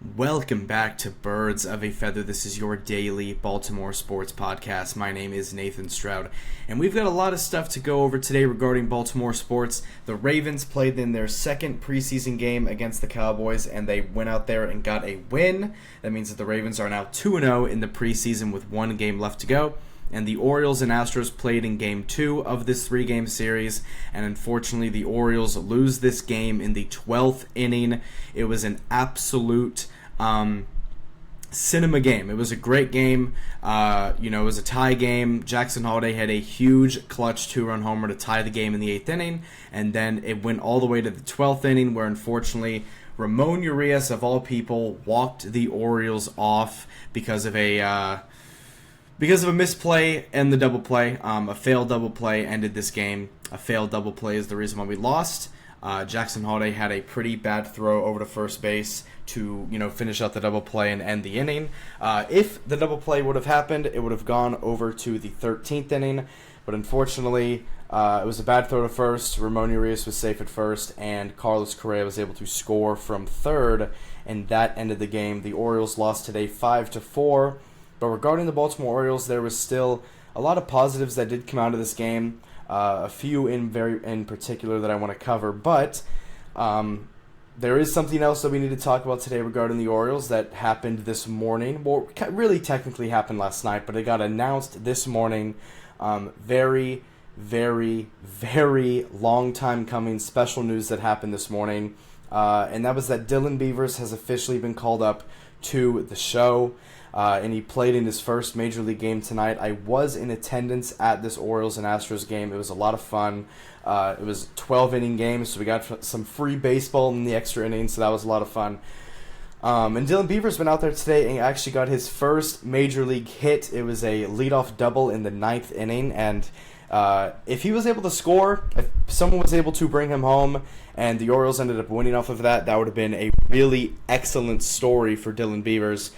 Welcome back to Birds of a Feather. This is your daily Baltimore sports podcast. My name is Nathan Stroud, and we've got a lot of stuff to go over today regarding Baltimore sports. The Ravens played in their second preseason game against the Cowboys, and they went out there and got a win. That means that the Ravens are now 2-0 in the preseason with one game left to go. And the Orioles and Astros played in Game 2 of this three-game series, and unfortunately the Orioles lose this game in the 12th inning. It was an absolute cinema game. It was a great game. It was a tie game. Jackson Holliday had a huge clutch two-run homer to tie the game in the 8th inning, and then it went all the way to the 12th inning where unfortunately Ramon Urias, of all people, walked the Orioles off because of a misplay and the double play. A failed double play ended this game. A failed double play is the reason why we lost. Jackson Holliday had a pretty bad throw over to first base to finish out the double play and end the inning. If the double play would have happened, it would have gone over to the 13th inning. But unfortunately, it was a bad throw to first. Ramon Urias was safe at first, and Carlos Correa was able to score from third, and that ended the game. The Orioles lost today 5-4. But regarding the Baltimore Orioles, there was still a lot of positives that did come out of this game. A few in particular that I want to cover. But there is something else that we need to talk about today regarding the Orioles that happened this morning. Well, really technically happened last night, but it got announced this morning. Very, very, very long time coming special news that happened this morning. And that was that Dylan Beavers has officially been called up to the show. And he played in his first Major League game tonight. I was in attendance at this Orioles and Astros game. It was a lot of fun. It was a 12-inning game, so we got some free baseball in the extra innings, so that was a lot of fun. And Dylan Beavers went out there today and actually got his first Major League hit. It was a leadoff double in the 9th inning, and if he was able to score, if someone was able to bring him home, and the Orioles ended up winning off of that, that would have been a really excellent story for Dylan Beavers.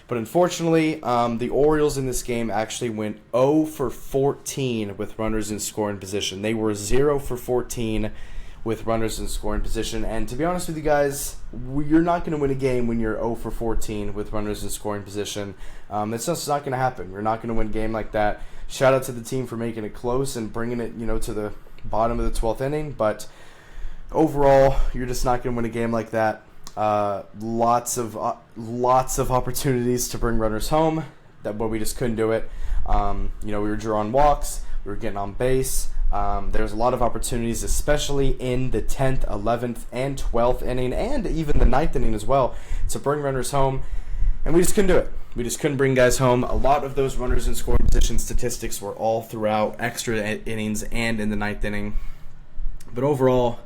But unfortunately, the Orioles in this game actually went 0 for 14 with runners in scoring position. They were 0 for 14 with runners in scoring position. And to be honest with you guys, you're not going to win a game when you're 0 for 14 with runners in scoring position. It's just not going to happen. You're not going to win a game like that. Shout out to the team for making it close and bringing it, to the bottom of the 12th inning. But overall, you're just not going to win a game like that. Lots of opportunities to bring runners home, but we just couldn't do it. We were drawing walks, we were getting on base. There's a lot of opportunities, especially in the 10th, 11th, and 12th inning, and even the 9th inning as well, to bring runners home, and we just couldn't do it. We just couldn't bring guys home. A lot of those runners in scoring position statistics were all throughout extra innings and in the 9th inning. But overall,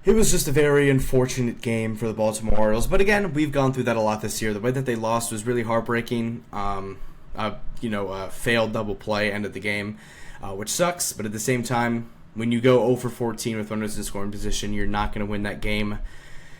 it was just a very unfortunate game for the Baltimore Orioles. But again, we've gone through that a lot this year. The way that they lost was really heartbreaking. Failed double play ended the game, which sucks. But at the same time, when you go 0 for 14 with runners in scoring position, you're not going to win that game.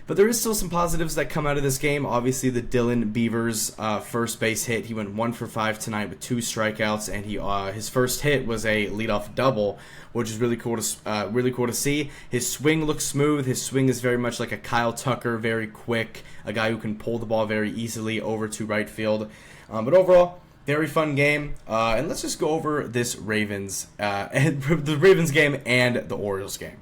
But there is still some positives that come out of this game. Obviously, the Dylan Beavers first base hit. He went 1 for 5 tonight with 2 strikeouts, and his first hit was a leadoff double, which is really cool to see. His swing looks smooth. His swing is very much like a Kyle Tucker, very quick, a guy who can pull the ball very easily over to right field. But overall, very fun game. And let's just go over this the Ravens game and the Orioles game.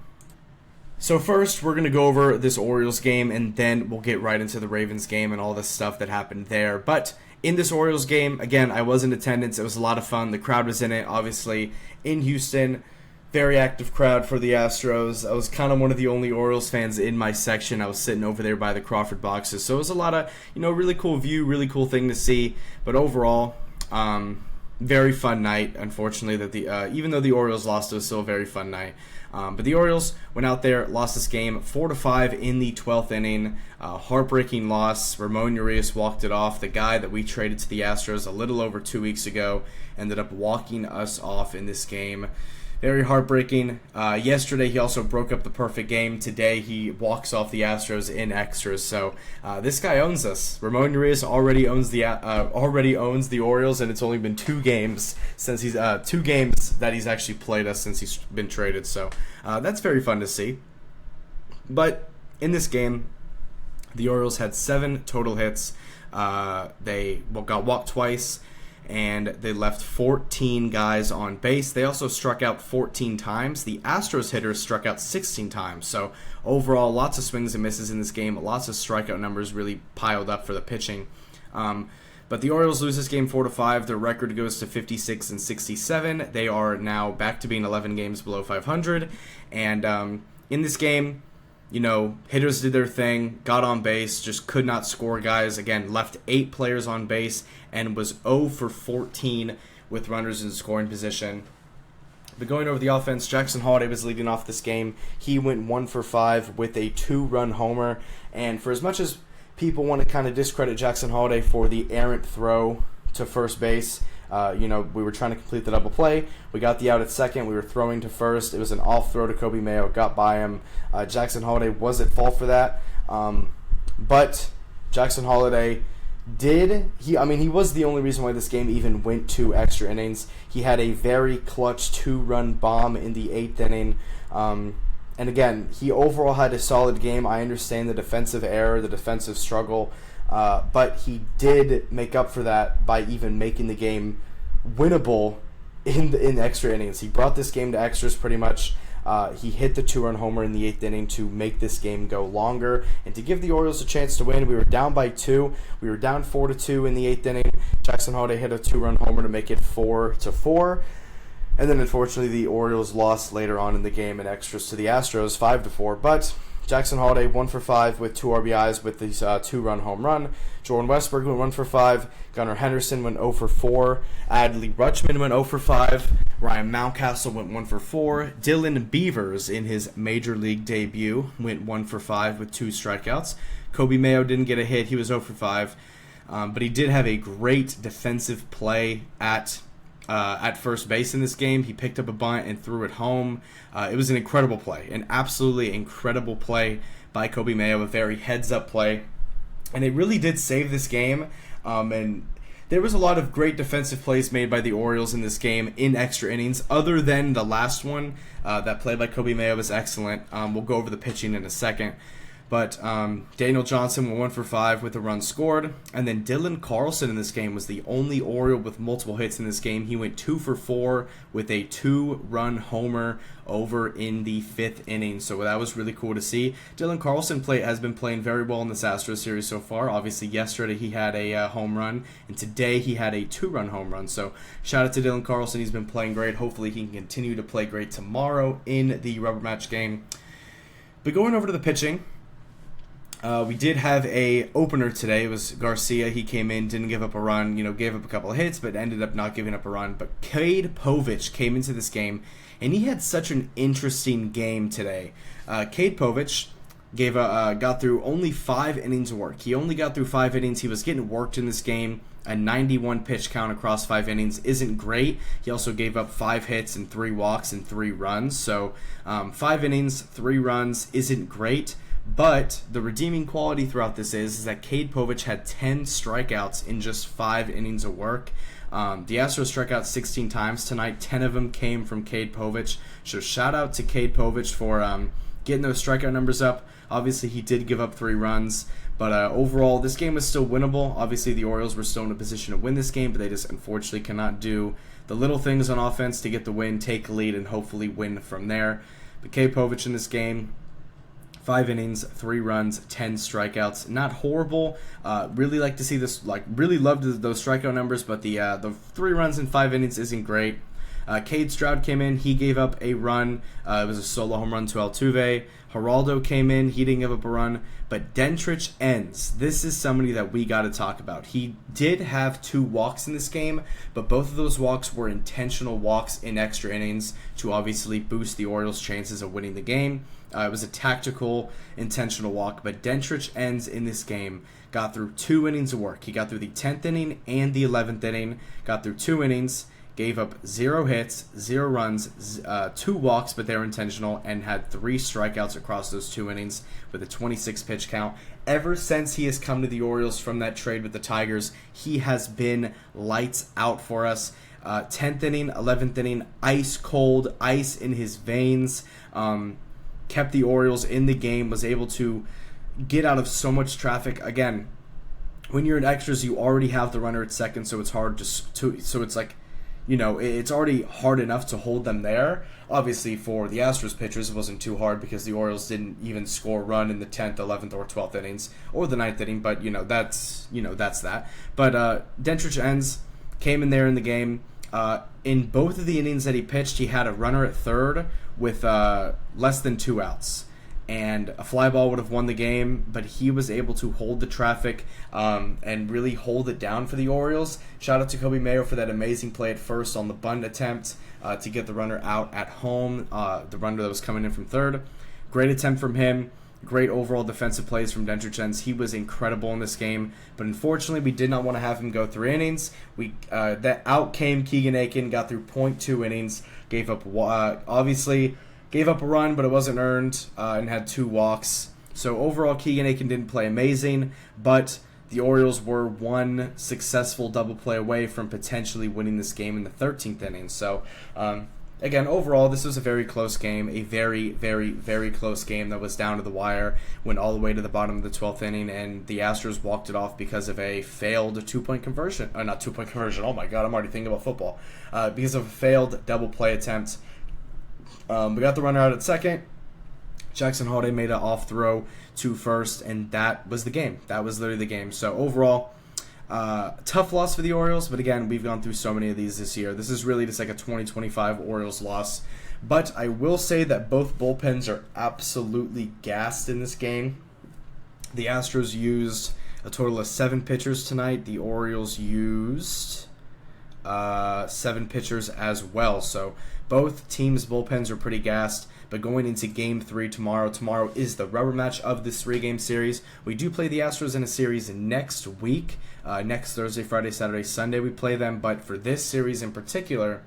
So first, we're going to go over this Orioles game, and then we'll get right into the Ravens game and all the stuff that happened there. But in this Orioles game, again, I was in attendance. It was a lot of fun. The crowd was in it, obviously, in Houston. Very active crowd for the Astros. I was kind of one of the only Orioles fans in my section. I was sitting over there by the Crawford boxes. So it was a lot of, really cool view, really cool thing to see. But overall, very fun night. Unfortunately, even though the Orioles lost, it was still a very fun night. But the Orioles went out there, lost this game 4-5 in the 12th inning. Heartbreaking loss. Ramon Urias walked it off. The guy that we traded to the Astros a little over 2 weeks ago ended up walking us off in this game. Very heartbreaking. Yesterday, he also broke up the perfect game. Today, he walks off the Astros in extras. So this guy owns us. Ramon Urias already owns the Orioles, and it's only been 2 games since he's 2 games that he's actually played us since he's been traded. So that's very fun to see. But in this game, The Orioles had 7 total hits. They got walked twice, and they left 14 guys on base. They also struck out 14 times. The Astros hitters struck out 16 times. So overall, lots of swings and misses in this game. Lots of strikeout numbers really piled up for the pitching. But the Orioles lose this game 4-5. Their record goes to 56-67. They are now back to being 11 games below 500. And in this game, hitters did their thing, got on base, just could not score, guys. Again, left 8 players on base and was 0 for 14 with runners in scoring position. But going over the offense, Jackson Holliday was leading off this game. He went 1 for 5 with a 2-run homer. And for as much as people want to kind of discredit Jackson Holliday for the errant throw to first base, we were trying to complete the double play. We got the out at second. We were throwing to first. It was an off throw to Kobe Mayo. Got by him. Jackson Holliday was at fault for that. But Jackson Holliday he was the only reason why this game even went 2 extra innings. He had a very clutch 2-run bomb in the 8th inning. And again, he overall had a solid game. I understand the defensive error, the defensive struggle, but he did make up for that by even making the game winnable in extra innings. He brought this game to extras pretty much. He hit the 2-run homer in the 8th inning to make this game go longer and to give the Orioles a chance to win. We were down by 2. We were down 4-2 in the 8th inning. Jackson Holliday hit a 2-run homer to make it 4-4. And then, unfortunately, the Orioles lost later on in the game in extras to the Astros, 5-4. But Jackson Holliday 1 for 5 with 2 RBIs with these 2-run home run. Jordan Westburg went 1 for 5. Gunnar Henderson went 0 for 4. Adley Rutschman went 0 for 5. Ryan Mountcastle went 1 for 4. Dylan Beavers, in his major league debut, went 1 for 5 with 2 strikeouts. Kobe Mayo didn't get a hit. He was 0 for 5. But he did have a great defensive play at first base in this game. He picked up a bunt and threw it home. It was an incredible play, an absolutely incredible play by Kobe Mayo, a very heads-up play. And it really did save this game. And there was a lot of great defensive plays made by the Orioles in this game in extra innings, other than the last one. That play by Kobe Mayo was excellent. We'll go over the pitching in a second. But Daniel Johnson went 1 for 5 with a run scored. And then Dylan Carlson in this game was the only Oriole with multiple hits in this game. He went 2 for 4 with a 2-run homer over in the 5th inning. So that was really cool to see. Dylan Carlson has been playing very well in this Astros series so far. Obviously, yesterday he had a home run. And today he had a 2-run home run. So shout out to Dylan Carlson. He's been playing great. Hopefully he can continue to play great tomorrow in the rubber match game. But going over to the pitching, we did have a opener today. It was Garcia. He came in, didn't give up a run, gave up a couple of hits, but ended up not giving up a run. But Cade Povich came into this game, and he had such an interesting game today. Cade Povich got through only 5 innings of work. He only got through 5 innings. He was getting worked in this game. A 91 pitch count across 5 innings isn't great. He also gave up 5 hits and 3 walks and 3 runs. So 5 innings, 3 runs isn't great. But the redeeming quality throughout this is that Cade Povich had 10 strikeouts in just 5 innings of work. The Astros struck out 16 times tonight. 10 of them came from Cade Povich. So shout out to Cade Povich for getting those strikeout numbers up. Obviously, he did give up 3 runs. But overall, this game was still winnable. Obviously, the Orioles were still in a position to win this game, but they just unfortunately cannot do the little things on offense to get the win, take a lead, and hopefully win from there. But Cade Povich in this game, 5 innings, 3 runs, 10 strikeouts. Not horrible. Really like to see this. Really loved those strikeout numbers, but the 3 runs in 5 innings isn't great. Cade Stroud came in. He gave up a run. It was a solo home run to Altuve. Geraldo came in. He didn't give up a run. But Dentrich ends. This is somebody that we got to talk about. He did have 2 walks in this game, but both of those walks were intentional walks in extra innings to obviously boost the Orioles' chances of winning the game. It was a tactical, intentional walk, but Dentrich ends in this game. Got through 2 innings of work. He got through the 10th inning and the 11th inning. Got through 2 innings. Gave up 0 hits, 0 runs, 2 walks, but they were intentional, and had 3 strikeouts across those 2 innings with a 26 pitch count. Ever since he has come to the Orioles from that trade with the Tigers, he has been lights out for us. 10th inning, 11th inning, ice cold, ice in his veins. Kept the Orioles in the game, was able to get out of so much traffic. Again, when you're in extras, you already have the runner at second, so it's hard so it's like, it's already hard enough to hold them there. Obviously, for the Astros pitchers, it wasn't too hard because the Orioles didn't even score a run in the 10th, 11th, or 12th innings, or the 9th inning, but, that's that. But Dendrich Ends came in there in the game. In both of the innings that he pitched, he had a runner at third with less than 2 outs. And a fly ball would have won the game, but he was able to hold the traffic and really hold it down for the Orioles. Shout out to Kobe Mayo for that amazing play at first on the bunt attempt to get the runner out at home, the runner that was coming in from third. Great attempt from him. Great overall defensive plays from Dendrich Ends. He was incredible in this game, but unfortunately, we did not want to have him go 3 innings. That out came Keegan Aiken, got through .2 innings, gave up a run, but it wasn't earned, and had 2 walks. So overall, Keegan Aiken didn't play amazing, but the Orioles were 1 successful double play away from potentially winning this game in the 13th inning. So, again, overall, this was a very close game, a very, very, very close game that was down to the wire, went all the way to the bottom of the 12th inning, and the Astros walked it off because of a failed 2-point conversion. Not 2-point conversion, oh my god, I'm already thinking about football. Because of a failed double play attempt. We got the runner out at second. Jackson Holliday made an off throw to first, and that was the game. That was literally the game. So overall, tough loss for the Orioles, but again, we've gone through so many of these this year. This is really just like a 2025 Orioles loss. But I will say that both bullpens are absolutely gassed in this game. The Astros used a total of 7 pitchers tonight. The Orioles used 7 pitchers as well. So both teams' bullpens are pretty gassed. But going into Game 3 tomorrow is the rubber match of this 3-game series. We do play the Astros in a series next week. Next Thursday, Friday, Saturday, Sunday we play them. But for this series in particular,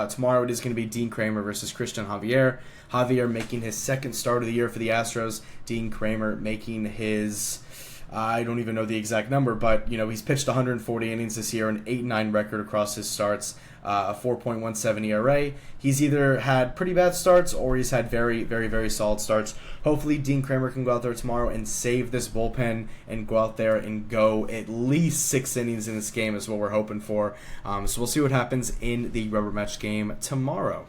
tomorrow it is going to be Dean Kramer versus Christian Javier. Javier making his 2nd start of the year for the Astros. Dean Kramer making his... I don't even know the exact number, but he's pitched 140 innings this year, an 8-9 record across his starts, a 4.17 ERA. He's either had pretty bad starts or he's had very, very, very solid starts. Hopefully, Dean Kramer can go out there tomorrow and save this bullpen and go out there and go at least 6 innings in this game is what we're hoping for. So we'll see what happens in the rubber match game tomorrow.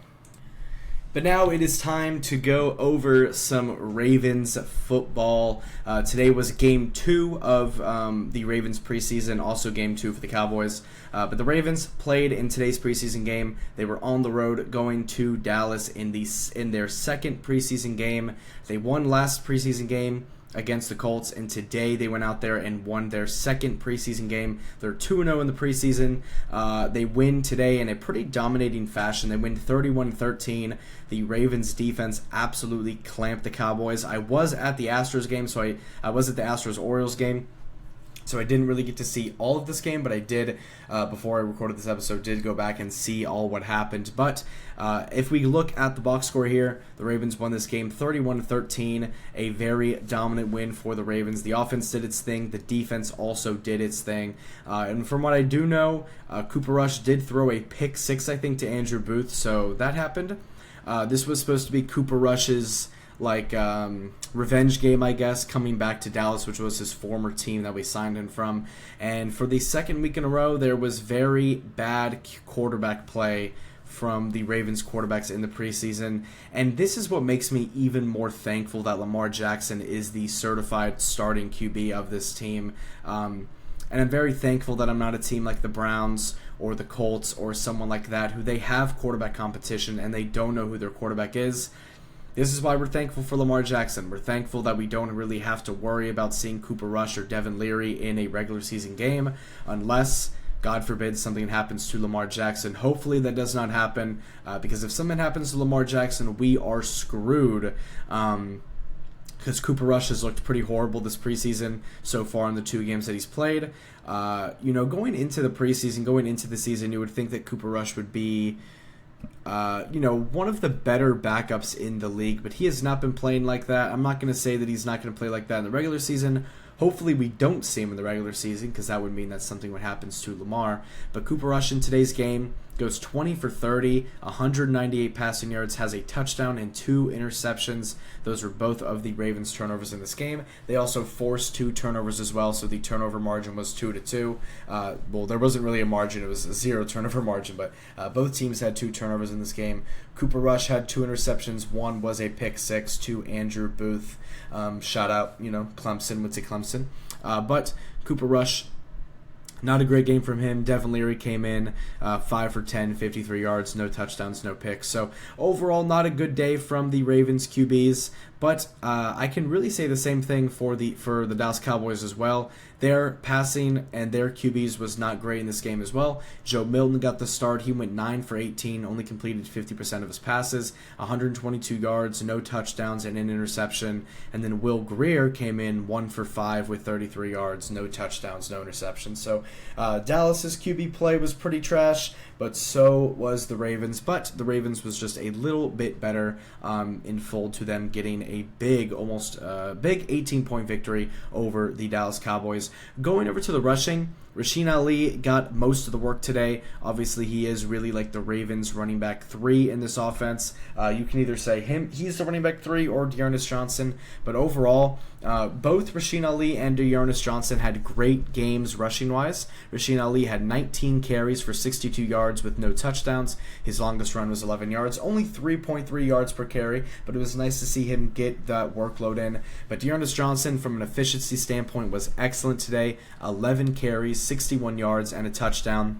But now it is time to go over some Ravens football. Today was Game 2 of the Ravens preseason, also Game 2 for the Cowboys. But the Ravens played in today's preseason game. They were on the road going to Dallas in their 2nd preseason game. They won last preseason game against the Colts, and today they went out there and won their 2nd preseason game. They're 2-0 in the preseason. They win today in a pretty dominating fashion. They win 31-13. The Ravens defense absolutely clamped the Cowboys. I was at the Astros game, so I was at the Astros-Orioles game. So I didn't really get to see all of this game, but I did, before I recorded this episode, did go back and see all what happened. But if we look at the box score here, the Ravens won this game 31-13, a very dominant win for the Ravens. The offense did its thing. The defense also did its thing. And from what I do know, Cooper Rush did throw a pick 6, I think, to Andrew Booth, so that happened. This was supposed to be Cooper Rush's revenge game, I guess, coming back to Dallas, which was his former team that we signed him from. And for the 2nd week in a row, there was very bad quarterback play from the Ravens quarterbacks in the preseason. And this is what makes me even more thankful that Lamar Jackson is the certified starting QB of this team. And I'm very thankful that I'm not a team like the Browns or the Colts or someone like that who they have quarterback competition and they don't know who their quarterback is. This is why we're thankful for Lamar Jackson. We're thankful that we don't really have to worry about seeing Cooper Rush or Devin Leary in a regular season game unless, God forbid, something happens to Lamar Jackson. Hopefully that does not happen because if something happens to Lamar Jackson, we are screwed because Cooper Rush has looked pretty horrible this preseason so far in the 2 games that he's played. Going into the preseason, going into the season, you would think that Cooper Rush would be one of the better backups in the league, but he has not been playing like that. I'm not going to say that he's not going to play like that in the regular season. Hopefully we don't see him in the regular season, because that would mean that something would happen to Lamar. But Cooper Rush in today's game goes 20 for 30, 198 passing yards, has a touchdown and 2 interceptions. Those were both of the Ravens' turnovers in this game. They also forced 2 turnovers as well, so the turnover margin was 2-2. Well, there wasn't really a margin. It was a 0 turnover margin, but both teams had 2 turnovers in this game. Cooper Rush had 2 interceptions. One was a pick six to Andrew Booth. Shout out, Clemson, went to Clemson. But Cooper Rush, not a great game from him. Devin Leary came in 5 for 10, 53 yards, no touchdowns, no picks. So overall, not a good day from the Ravens QBs. But I can really say the same thing for the Dallas Cowboys as well. Their passing and their QBs was not great in this game as well. Joe Milton got the start. He went 9 for 18, only completed 50% of his passes, 122 yards, no touchdowns, and an interception. And then Will Greer came in 1 for 5 with 33 yards, no touchdowns, no interceptions. So Dallas's QB play was pretty trash, but so was the Ravens. But the Ravens was just a little bit better in fold to them getting a big 18-point victory over the Dallas Cowboys. Going over to the rushing, Rasheen Ali got most of the work today. Obviously, he is really like the Ravens running back 3 in this offense. You can either say he's the running back 3 or Dearness Johnson. But overall, both Rasheen Ali and Dearness Johnson had great games rushing-wise. Rasheen Ali had 19 carries for 62 yards with no touchdowns. His longest run was 11 yards, only 3.3 yards per carry, but it was nice to see him get that workload in. But Dearness Johnson, from an efficiency standpoint, was excellent today. 11 carries, 61 yards, and a touchdown.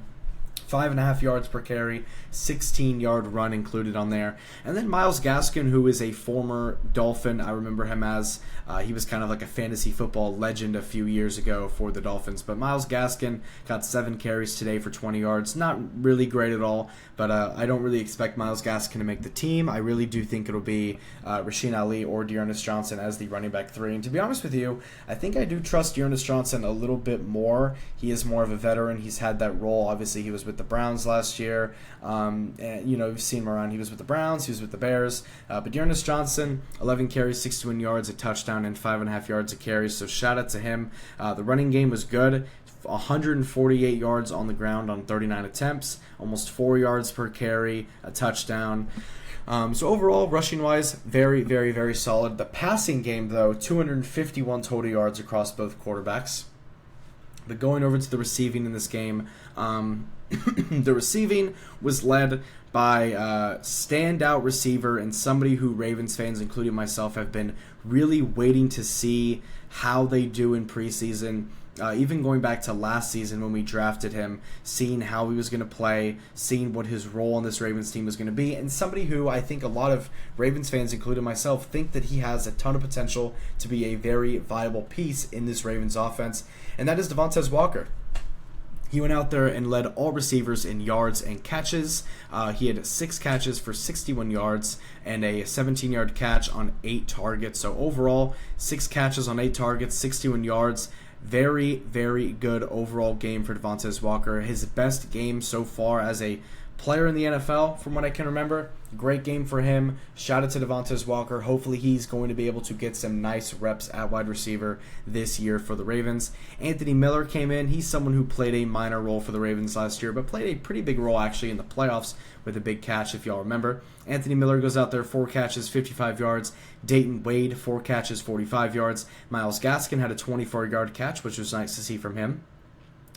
5.5 yards per carry, 16-yard run included on there. And then Myles Gaskin, who is a former Dolphin, I remember him as, he was kind of like a fantasy football legend a few years ago for the Dolphins. But Myles Gaskin got 7 carries today for 20 yards. Not really great at all, but I don't really expect Myles Gaskin to make the team. I really do think it'll be Rasheen Ali or Dearness Johnson as the running back 3. And to be honest with you, I think I do trust Dearness Johnson a little bit more. He is more of a veteran. He's had that role. Obviously, he was with the Browns last year. And, you've seen him around. He was with the Browns. He was with the Bears. But Dearness Johnson, 11 carries, 61 yards, a touchdown, and 5.5 yards a carry. So shout out to him. The running game was good. 148 yards on the ground on 39 attempts, almost 4 yards per carry, a touchdown. So overall, rushing-wise, very, very, very solid. The passing game, though, 251 total yards across both quarterbacks. But going over to the receiving in this game, the receiving was led by standout receiver and somebody who Ravens fans, including myself, have been really waiting to see how they do in preseason. Even going back to last season when we drafted him, seeing how he was going to play, seeing what his role on this Ravens team was going to be, and somebody who I think a lot of Ravens fans, including myself, think that he has a ton of potential to be a very viable piece in this Ravens offense, and that is Devontae Walker. He went out there and led all receivers in yards and catches. He had 6 catches for 61 yards and a 17-yard catch on 8 targets. So overall, 6 catches on 8 targets, 61 yards. Very, very good overall game for Devontae Walker. His best game so far as a player in the NFL, from what I can remember. Great game for him. Shout out to Devontae Walker. Hopefully he's going to be able to get some nice reps at wide receiver this year for the Ravens. Anthony Miller came in. He's someone who played a minor role for the Ravens last year, but played a pretty big role actually in the playoffs with a big catch, if y'all remember. Anthony Miller goes out there, 4 catches, 55 yards. Dayton Wade, 4 catches, 45 yards. Myles Gaskin had a 24-yard catch, which was nice to see from him.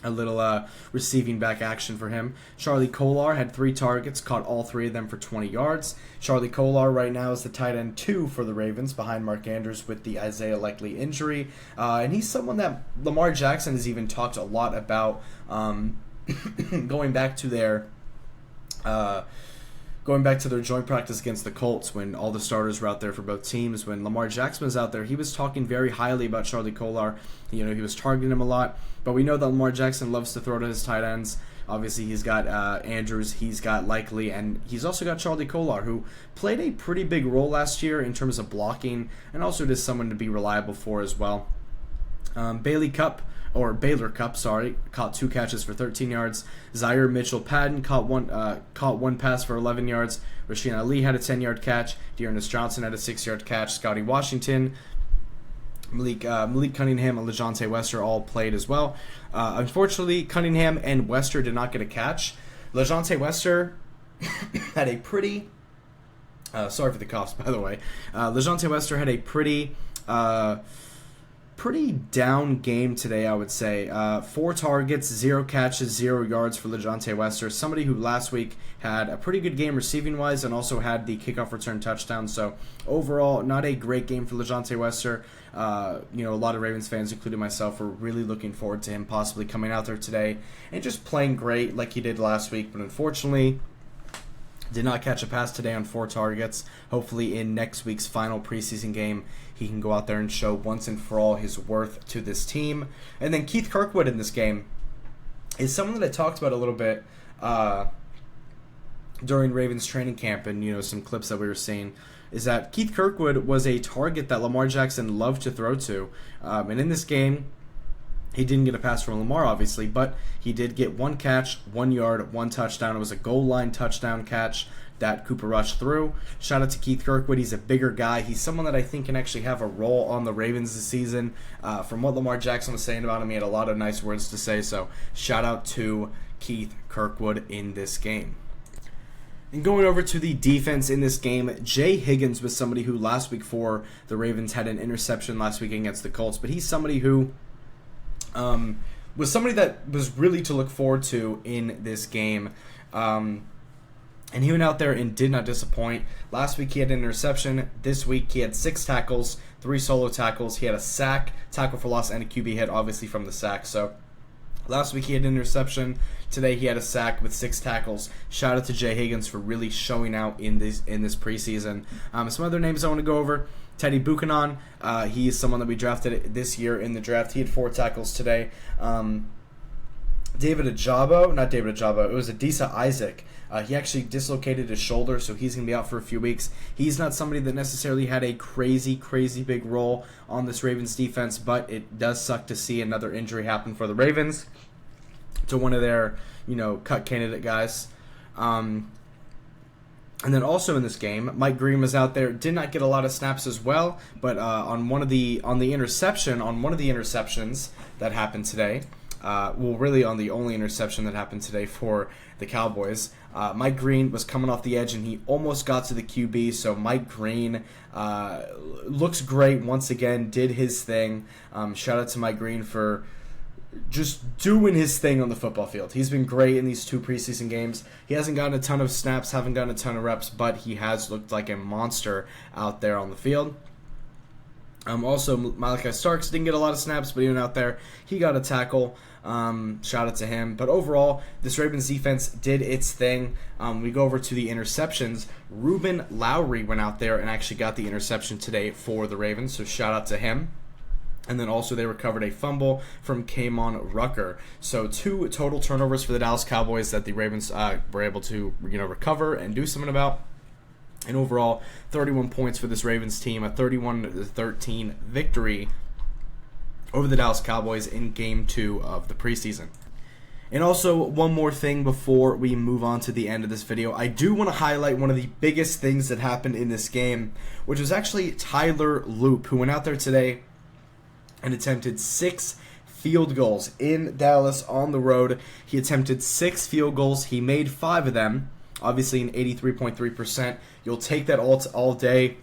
A little receiving back action for him. Charlie Kolar had 3 targets, caught all 3 of them for 20 yards. Charlie Kolar right now is the tight end 2 for the Ravens, behind Mark Andrews with the Isaiah Likely injury. And he's someone that Lamar Jackson has even talked a lot about going back to their joint practice against the Colts when all the starters were out there for both teams. When Lamar Jackson was out there, he was talking very highly about Charlie Kolar. He was targeting him a lot. But we know that Lamar Jackson loves to throw to his tight ends. Obviously, he's got Andrews, he's got Likely, and he's also got Charlie Kolar, who played a pretty big role last year in terms of blocking, and also just someone to be reliable for as well. Baylor Cupp, caught 2 catches for 13 yards. Zaire Mitchell-Patton caught one pass for 11 yards. Rasheen Ali had a 10-yard catch. Dearness Johnson had a 6-yard catch. Scotty Washington Malik Cunningham and LeJohntay Wester all played as well. Unfortunately, Cunningham and Wester did not get a catch. LeJohntay Wester had a pretty... sorry for the coughs, by the way. LeJohntay Wester had a pretty down game today, I would say. 4 targets, 0 catches, 0 yards for LeJohntay Wester. Somebody who last week had a pretty good game receiving-wise and also had the kickoff return touchdown. So overall, not a great game for LeJohntay Wester. A lot of Ravens fans, including myself, were really looking forward to him possibly coming out there today and just playing great like he did last week. But unfortunately, did not catch a pass today on 4 targets. Hopefully in next week's final preseason game, he can go out there and show once and for all his worth to this team. And then Keith Kirkwood in this game is someone that I talked about a little bit during Ravens training camp and, some clips that we were seeing, is that Keith Kirkwood was a target that Lamar Jackson loved to throw to. And in this game, he didn't get a pass from Lamar, obviously, but he did get 1 catch, 1 yard, 1 touchdown. It was a goal line touchdown catch that Cooper Rush threw. Shout out to Keith Kirkwood. He's a bigger guy. He's someone that I think can actually have a role on the Ravens this season. From what Lamar Jackson was saying about him, he had a lot of nice words to say. So shout out to Keith Kirkwood in this game. And going over to the defense in this game, Jay Higgins was somebody who last week for the Ravens had an interception last week against the Colts, but he's somebody who was somebody that was really to look forward to in this game. And he went out there and did not disappoint. Last week he had an interception. This week he had 6 tackles, 3 solo tackles. He had a sack, tackle for loss, and a QB hit, obviously from the sack. So last week he had an interception. Today he had a sack with 6 tackles. Shout out to Jay Higgins for really showing out in this preseason. Some other names I want to go over. Teddy Buchanan, he is someone that we drafted this year in the draft. He had 4 tackles today. It was Adisa Isaac. He actually dislocated his shoulder, so he's going to be out for a few weeks. He's not somebody that necessarily had a crazy big role on this Ravens defense, but it does suck to see another injury happen for the Ravens to one of their, cut candidate guys. And then also in this game, Mike Green was out there, did not get a lot of snaps as well, but on one of the interceptions that happened today, really on the only interception that happened today for the Cowboys, Mike Green was coming off the edge and he almost got to the QB. So Mike Green looks great once again, did his thing. Shout out to Mike Green for just doing his thing on the football field. He's been great in these 2 preseason games. He hasn't gotten a ton of snaps, haven't gotten a ton of reps, but he has looked like a monster out there on the field. Also, Malachi Starks didn't get a lot of snaps, but he went out there. He got a tackle. Shout out to him. But overall, this Ravens defense did its thing. We go over to the interceptions. Ruben Lowry went out there and actually got the interception today for the Ravens, so shout out to him. And then also they recovered a fumble from Kamon Rucker. So 2 total turnovers for the Dallas Cowboys that the Ravens were able to recover and do something about. And overall, 31 points for this Ravens team, a 31-13 victory over the Dallas Cowboys in Game 2 of the preseason. And also, one more thing before we move on to the end of this video. I do want to highlight one of the biggest things that happened in this game, which was actually Tyler Loop, who went out there today and attempted 6 field goals in Dallas on the road. He attempted 6 field goals. He made 5 of them. Obviously, an 83.3%. You'll take that all day.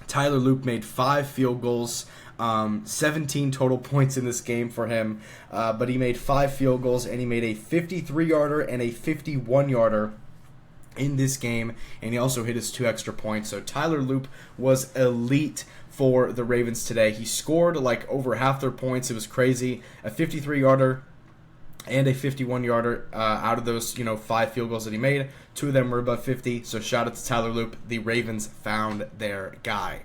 Tyler Loop made 5 field goals, 17 total points in this game for him. But he made 5 field goals, and he made a 53-yarder and a 51-yarder in this game. And he also hit his 2 extra points. So Tyler Loop was elite for the Ravens today. He scored like over half their points. It was crazy. A 53-yarder and a 51-yarder out of those 5 field goals that he made. 2 of them were above 50, so shout out to Tyler Loop. The Ravens found their guy.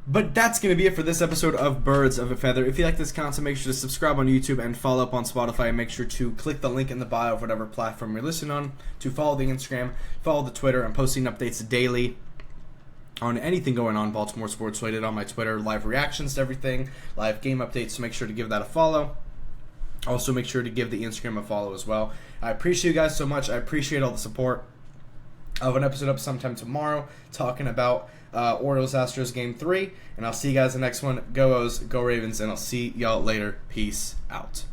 But that's going to be it for this episode of Birds of a Feather. If you like this content, make sure to subscribe on YouTube and follow up on Spotify. And make sure to click the link in the bio of whatever platform you're listening on to follow the Instagram, follow the Twitter. I'm posting updates daily on anything going on Baltimore sports related on my Twitter, live reactions to everything, live game updates, so make sure to give that a follow. Also, make sure to give the Instagram a follow as well. I appreciate you guys so much. I appreciate all the support. I'll have an episode up sometime tomorrow talking about Orioles Astros Game 3. And I'll see you guys in the next one. Go O's, go Ravens, and I'll see y'all later. Peace out.